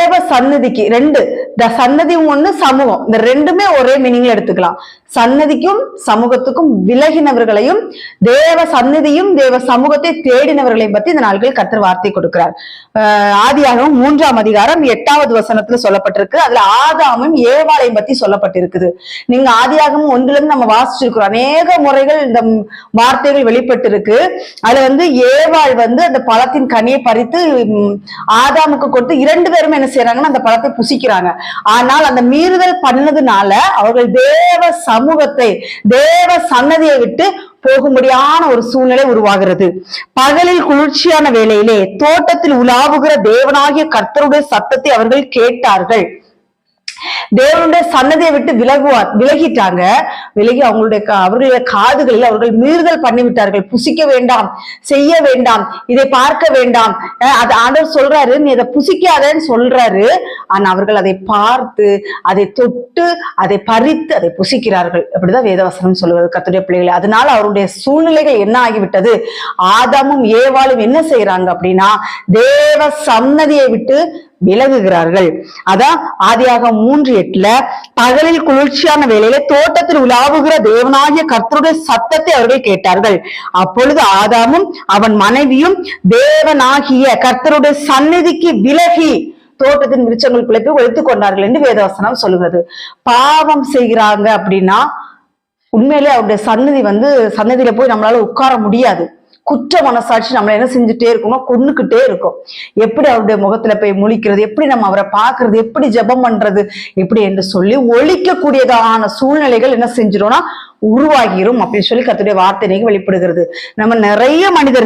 தேவ சந்நிதிக்கு ரெண்டு, சன்னதியும் ஒண்ணு சமூகம், இந்த ரெண்டுமே ஒரே மீனிங்ல எடுத்துக்கலாம். சன்னதிக்கும் சமூகத்துக்கும் விலகினவர்களையும் தேவ சந்நிதியும் தேவ சமூகத்தை தேடினவர்களையும் பத்தி இந்த நாட்களில் கர்த்தர் வார்த்தை கொடுக்கிறார். ஆதியாகமம் 3ஆம் அதிகாரம் 8வது வசனத்துல சொல்லப்பட்டிருக்கு. அதுல ஆதாமும் ஏவாளையும் பத்தி சொல்லப்பட்டிருக்குது. நீங்க ஆதியாகமம் 1ல இருந்து நம்ம வாசிச்சிருக்கிறோம். அநேக முறைகள் இந்த வார்த்தைகள் வெளிப்பட்டு இருக்கு. அதுல ஏவாள் அந்த பழத்தின் கனியை பறித்து ஆதாமுக்கு கொடுத்து 2 பேருமே என்ன செய்யறாங்கன்னா அந்த பழத்தை புசிக்கிறாங்க. ஆனால் அந்த மீறுதல் பண்ணதுனால அவர்கள் தேவ சமூகத்தை தேவ சன்னதியை விட்டு போகும்படியான ஒரு சூழ்நிலை உருவாகிறது. பகலில் குளிர்ச்சியான வேளையிலே தோட்டத்தில் உலாவுகிற தேவனாகிய கர்த்தருடைய சத்தத்தை அவர்கள் கேட்டார்கள். தேவனுடைய சன்னதியை விட்டு விலகிட்டாங்க. விலகி அவர்களுடைய காதுகளில் அவர்கள் மீறுதல் பண்ணிவிட்டார்கள். புசிக்க வேண்டாம், செய்ய வேண்டாம், இதை பார்க்க வேண்டாம். அது ஆண்டவர் சொல்றாரு, நீ அதை புசிக்காதன்னு சொல்றாரு. ஆனா அவர்கள் அதை பார்த்து, அதை தொட்டு, அதை பறித்து, அதை புசிக்கிறார்கள். அப்படிதான் வேதவசனம் சொல்லுவது கர்த்தருடைய பிள்ளைகளை. அதனால அவருடைய சூழ்நிலைகள் என்ன ஆகிவிட்டது? ஆதாமும் ஏவாளும் என்ன செய்யறாங்க அப்படின்னா தேவ சன்னதியை விட்டு விலகுகிறார்கள். அதான் ஆதியாகமம் 3:8 பகலில் குளிர்ச்சியான வேளையில தோட்டத்தில் உலாவுகிற தேவனாகிய கர்த்தருடைய சத்தத்தை அவர்கள் கேட்டார்கள். அப்பொழுது ஆதாமும் அவன் மனைவியும் தேவனாகிய கர்த்தருடைய சந்நிதிக்கு விலகி தோட்டத்தின் விருட்சங்களுக்குள்ளே போய் ஒழித்துக் கொண்டார்கள் என்று வேதவசனம் சொல்லுகிறது. பாவம் செய்கிறாங்க அப்படின்னா உண்மையிலே அவருடைய சன்னதியில போய் நம்மளால உட்கார முடியாது. குற்ற மனசாட்சி நம்மள என்ன செஞ்சுட்டே இருக்கணும், கொன்னுக்கிட்டே இருக்கும். எப்படி அவருடைய முகத்துல போய் முழிக்கிறது, எப்படி நம்ம அவரை பார்க்கறது, எப்படி ஜெபம் பண்றது, எப்படி என்று சொல்லி ஒழிக்கக்கூடியதான சூழ்நிலைகள் என்ன செஞ்சிடும்னா உருவாகிரும் அப்படின்னு சொல்லி கர்த்தருடைய வார்த்தை வெளிப்படுகிறது. நம்ம நிறைய மனிதர்கள்